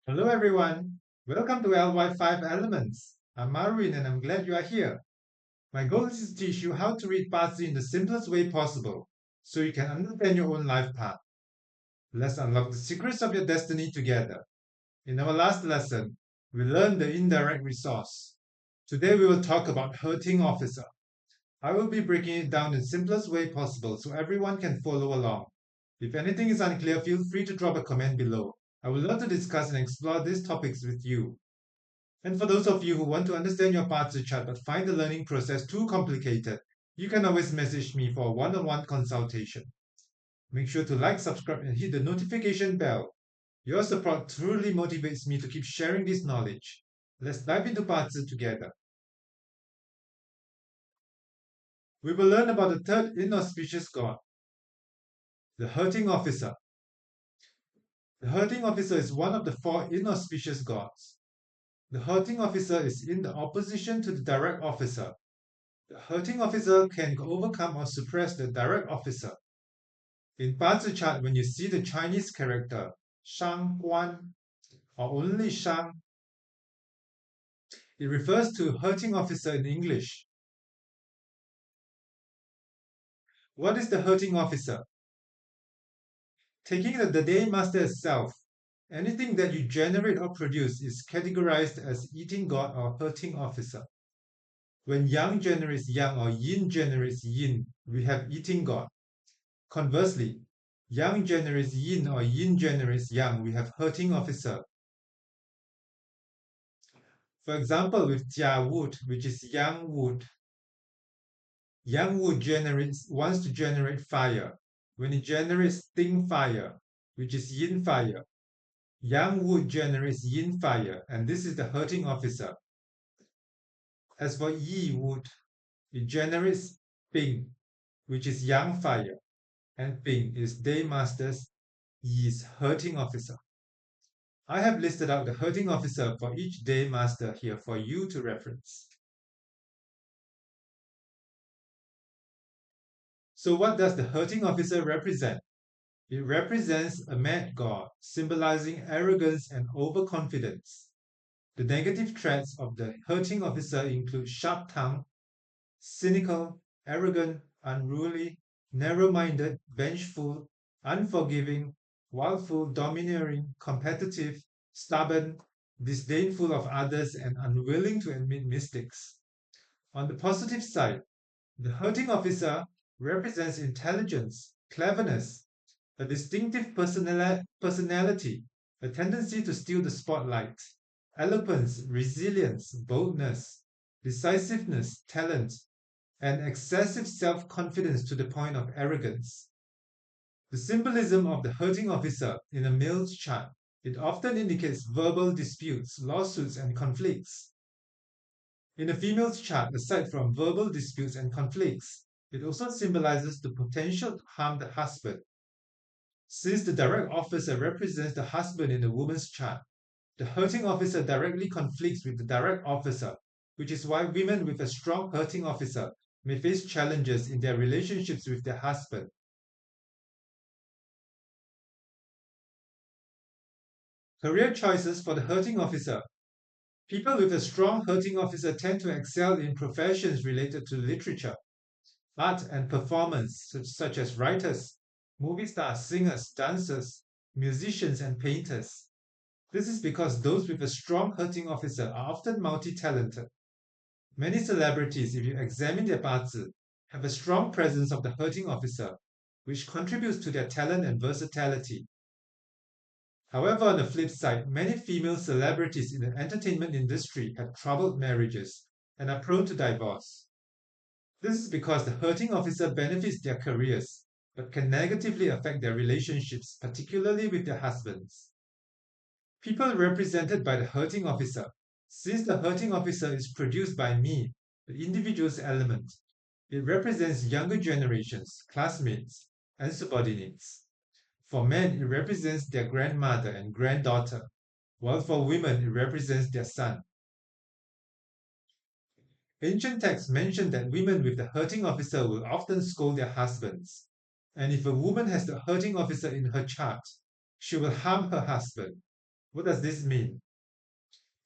Hello everyone, welcome to LY5 Elements. I'm Marvin and I'm glad you are here. My goal is to teach you how to read Bazi in the simplest way possible so you can understand your own life path. Let's unlock the secrets of your destiny together. In our last lesson, we learned the indirect resource. Today we will talk about hurting officer. I will be breaking it down in the simplest way possible so everyone can follow along. If anything is unclear, feel free to drop a comment below. I would love to discuss and explore these topics with you. And for those of you who want to understand your Bazi chart but find the learning process too complicated, you can always message me for a one-on-one consultation. Make sure to like, subscribe, and hit the notification bell. Your support truly motivates me to keep sharing this knowledge. Let's dive into Bazi together. We will learn about the third inauspicious god, the hurting officer. The hurting officer is one of the four inauspicious gods. The hurting officer is in the opposition to the direct officer. The hurting officer can overcome or suppress the direct officer. In Bazi chart, when you see the Chinese character Shang Guan or only Shang, it refers to hurting officer in English. What is the hurting officer? Taking the day master itself, anything that you generate or produce is categorized as eating god or hurting officer. When yang generates yang or yin generates yin, we have eating god. Conversely, yang generates yin or yin generates yang, we have hurting officer. For example, with jia wood, which is yang wood wants to generate fire. When it generates ting fire, which is yin fire, yang wood generates yin fire, and this is the hurting officer. As for yi wood, it generates ping, which is yang fire, and ping is day master's, yi's hurting officer. I have listed out the hurting officer for each day master here for you to reference. So what does the hurting officer represent? It represents a mad god, symbolizing arrogance and overconfidence. The negative traits of the hurting officer include sharp tongue, cynical, arrogant, unruly, narrow-minded, vengeful, unforgiving, willful, domineering, competitive, stubborn, disdainful of others, and unwilling to admit mistakes. On the positive side, the hurting officer represents intelligence, cleverness, a distinctive personality, a tendency to steal the spotlight, eloquence, resilience, boldness, decisiveness, talent, and excessive self-confidence to the point of arrogance. The symbolism of the hurting officer in a male's chart, it often indicates verbal disputes, lawsuits, and conflicts. In a female's chart, aside from verbal disputes and conflicts, it also symbolizes the potential to harm the husband. Since the direct officer represents the husband in the woman's chart, the hurting officer directly conflicts with the direct officer, which is why women with a strong hurting officer may face challenges in their relationships with their husband. Career choices for the hurting officer. People with a strong hurting officer tend to excel in professions related to literature, art, and performance, such as writers, movie stars, singers, dancers, musicians, and painters. This is because those with a strong hurting officer are often multi-talented. Many celebrities, if you examine their bazi, have a strong presence of the hurting officer, which contributes to their talent and versatility. However, on the flip side, many female celebrities in the entertainment industry have troubled marriages and are prone to divorce. This is because the hurting officer benefits their careers, but can negatively affect their relationships, particularly with their husbands. People represented by the hurting officer. Since the hurting officer is produced by me, the individual's element, it represents younger generations, classmates, and subordinates. For men, it represents their grandmother and granddaughter, while for women, it represents their son. Ancient texts mention that women with the hurting officer will often scold their husbands, and if a woman has the hurting officer in her chart, she will harm her husband. What does this mean?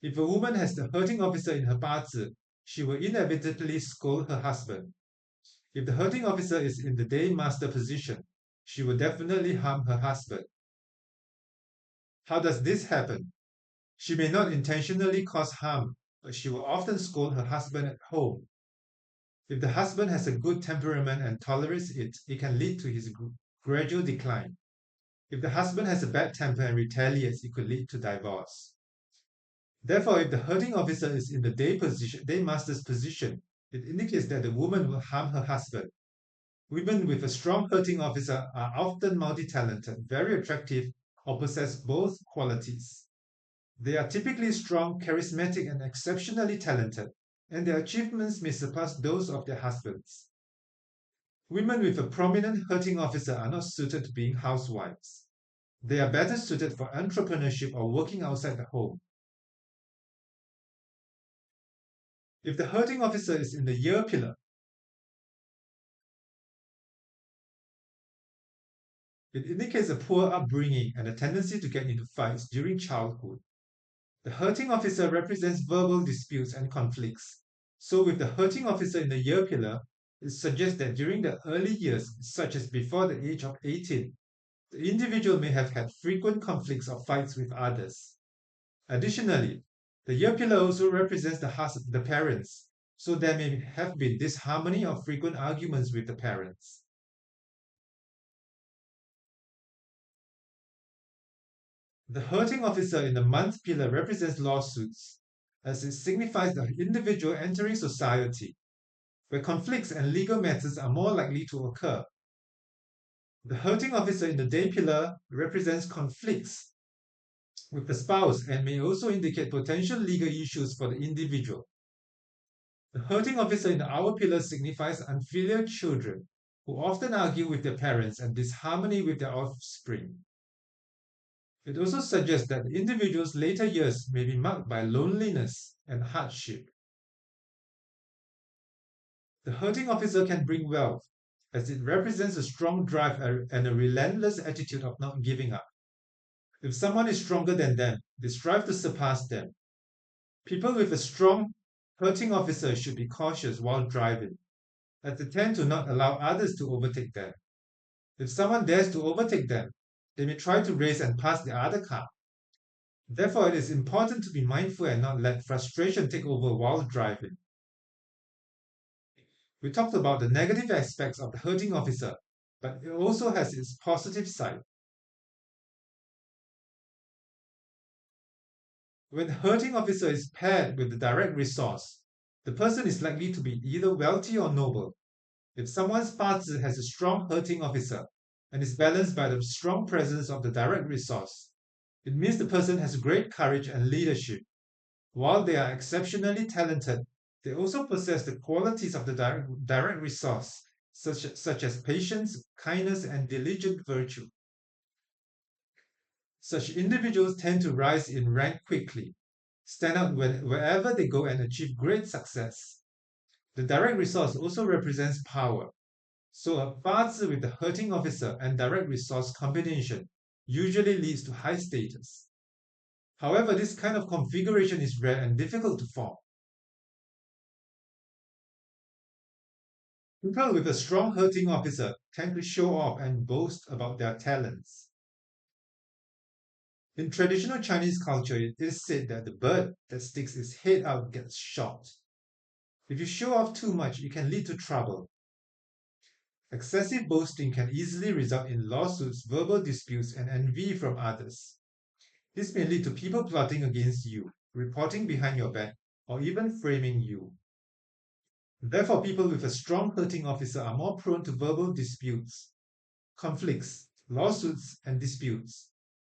If a woman has the hurting officer in her Bazi, she will inevitably scold her husband. If the hurting officer is in the day master position, she will definitely harm her husband. How does this happen? She may not intentionally cause harm, but she will often scold her husband at home. If the husband has a good temperament and tolerates it, it can lead to his gradual decline. If the husband has a bad temper and retaliates, it could lead to divorce. Therefore, if the hurting officer is in the day master's position, it indicates that the woman will harm her husband. Women with a strong hurting officer are often multi-talented, very attractive, or possess both qualities. They are typically strong, charismatic, and exceptionally talented, and their achievements may surpass those of their husbands. Women with a prominent hurting officer are not suited to being housewives. They are better suited for entrepreneurship or working outside the home. If the hurting officer is in the year pillar, it indicates a poor upbringing and a tendency to get into fights during childhood. The hurting officer represents verbal disputes and conflicts. So with the hurting officer in the year pillar, it suggests that during the early years, such as before the age of 18, the individual may have had frequent conflicts or fights with others. Additionally, the year pillar also represents the parents, so there may have been disharmony or frequent arguments with the parents. The hurting officer in the month pillar represents lawsuits, as it signifies the individual entering society, where conflicts and legal matters are more likely to occur. The hurting officer in the day pillar represents conflicts with the spouse and may also indicate potential legal issues for the individual. The hurting officer in the hour pillar signifies unfilial children who often argue with their parents and disharmony with their offspring. It also suggests that the individual's later years may be marked by loneliness and hardship. The hurting officer can bring wealth, as it represents a strong drive and a relentless attitude of not giving up. If someone is stronger than them, they strive to surpass them. People with a strong hurting officer should be cautious while driving, as they tend to not allow others to overtake them. If someone dares to overtake them, they may try to race and pass the other car. Therefore, it is important to be mindful and not let frustration take over while driving. We talked about the negative aspects of the hurting officer, but it also has its positive side. When the hurting officer is paired with the direct resource, the person is likely to be either wealthy or noble. If someone's parts has a strong hurting officer and is balanced by the strong presence of the direct resource, it means the person has great courage and leadership. While they are exceptionally talented, they also possess the qualities of the direct resource, such as patience, kindness, and diligent virtue. Such individuals tend to rise in rank quickly, stand out wherever they go, and achieve great success. The direct resource also represents power. So a Bazi with the hurting officer and direct resource combination usually leads to high status. However, this kind of configuration is rare and difficult to form. People with a strong hurting officer tend to show off and boast about their talents. In traditional Chinese culture, it is said that the bird that sticks its head out gets shot. If you show off too much, it can lead to trouble. Excessive boasting can easily result in lawsuits, verbal disputes, and envy from others. This may lead to people plotting against you, reporting behind your back, or even framing you. Therefore, people with a strong hurting officer are more prone to verbal disputes, conflicts, lawsuits, and disputes.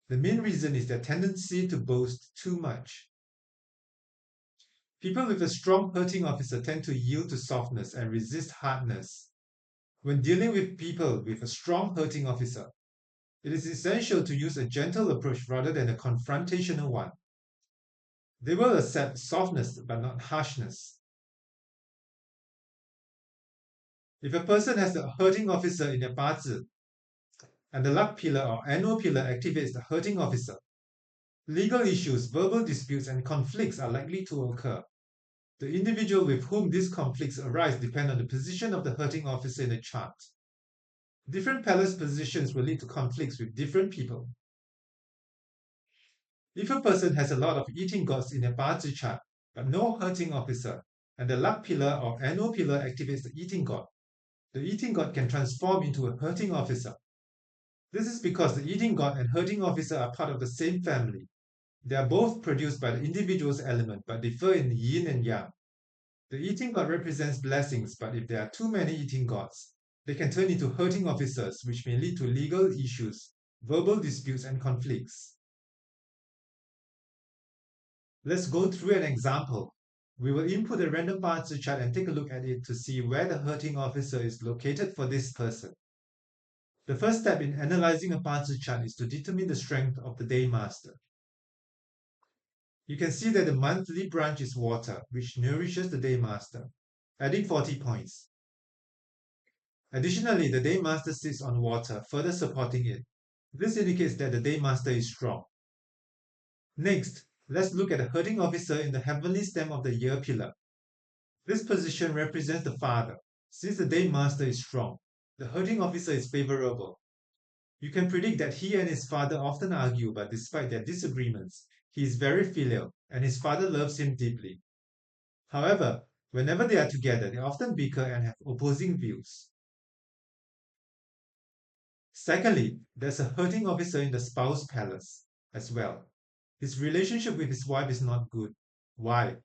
The main reason is their tendency to boast too much. People with a strong hurting officer tend to yield to softness and resist hardness. When dealing with people with a strong hurting officer, it is essential to use a gentle approach rather than a confrontational one. They will accept softness but not harshness. If a person has a hurting officer in their Bazi, and the luck pillar or annual pillar activates the hurting officer, Legal issues, verbal disputes, and conflicts are likely to occur. The individual with whom these conflicts arise depend on the position of the hurting officer in the chart. Different palace positions will lead to conflicts with different people. If a person has a lot of eating gods in their Bazi chart, but no hurting officer, and the luck pillar or annual pillar activates the eating god, the eating god can transform into a hurting officer. This is because the eating god and hurting officer are part of the same family. They are both produced by the individual's element, but differ in yin and yang. The eating god represents blessings, but if there are too many eating gods, they can turn into hurting officers, which may lead to legal issues, verbal disputes, and conflicts. Let's go through an example. We will input a random Bazi chart and take a look at it to see where the hurting officer is located for this person. The first step in analyzing a Bazi chart is to determine the strength of the day master. You can see that the monthly branch is water, which nourishes the day master, adding 40 points. Additionally, the day master sits on water, further supporting it. This indicates that the day master is strong. Next, let's look at the hurting officer in the heavenly stem of the year pillar. This position represents the father. Since the day master is strong, the hurting officer is favorable. You can predict that he and his father often argue, but despite their disagreements, he is very filial and his father loves him deeply. However, whenever they are together, they often bicker and have opposing views. Secondly, there's a hurting officer in the spouse palace as well. His relationship with his wife is not good. Why?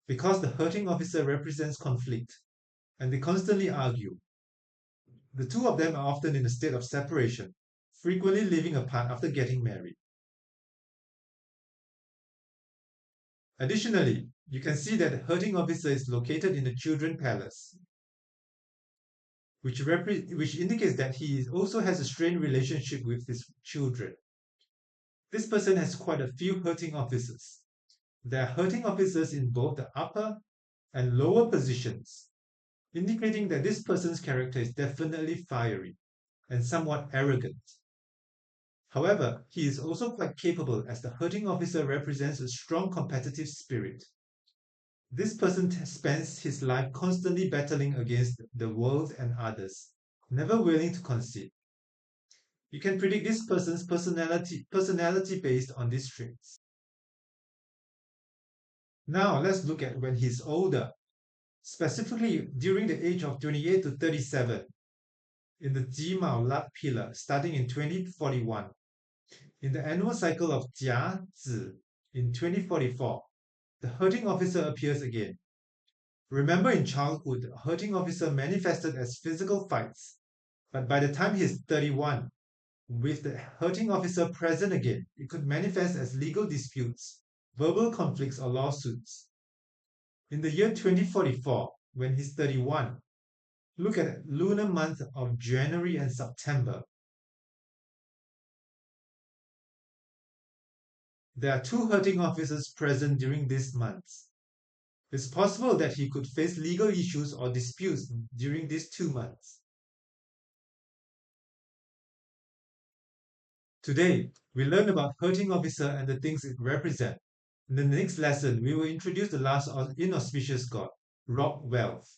Because the hurting officer represents conflict, and they constantly argue. The two of them are often in a state of separation, frequently living apart after getting married. Additionally, you can see that the hurting officer is located in the children palace, which indicates that he also has a strained relationship with his children. This person has quite a few hurting officers. There are hurting officers in both the upper and lower positions, indicating that this person's character is definitely fiery and somewhat arrogant. However, he is also quite capable as the hurting officer represents a strong competitive spirit. This person spends his life constantly battling against the world and others, never willing to concede. You can predict this person's personality based on these traits. Now let's look at when he's older, specifically during the age of 28 to 37, in the Jimao luck pillar starting in 2041, in the annual cycle of Jia Zi in 2044, the hurting officer appears again. Remember in childhood, the hurting officer manifested as physical fights, but by the time he's 31, with the hurting officer present again, it could manifest as legal disputes, verbal conflicts, or lawsuits. In the year 2044, when he's 31, look at lunar month of January and September. There are two hurting officers present during these months. It's possible that he could face legal issues or disputes during these 2 months. Today, we learned about hurting officer and the things it represents. In the next lesson, we will introduce the last inauspicious god, rock wealth.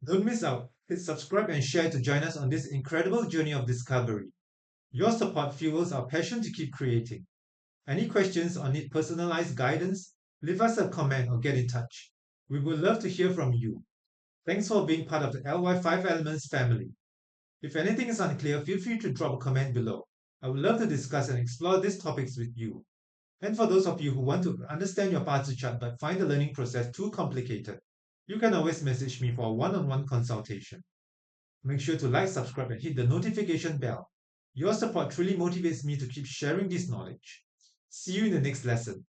Don't miss out. Hit subscribe and share to join us on this incredible journey of discovery. Your support fuels our passion to keep creating. Any questions or need personalized guidance? Leave us a comment or get in touch. We would love to hear from you. Thanks for being part of the LyFiveElements family. If anything is unclear, feel free to drop a comment below. I would love to discuss and explore these topics with you. And for those of you who want to understand your Bazi chart but find the learning process too complicated, you can always message me for a one-on-one consultation. Make sure to like, subscribe, and hit the notification bell. Your support truly motivates me to keep sharing this knowledge. See you in the next lesson.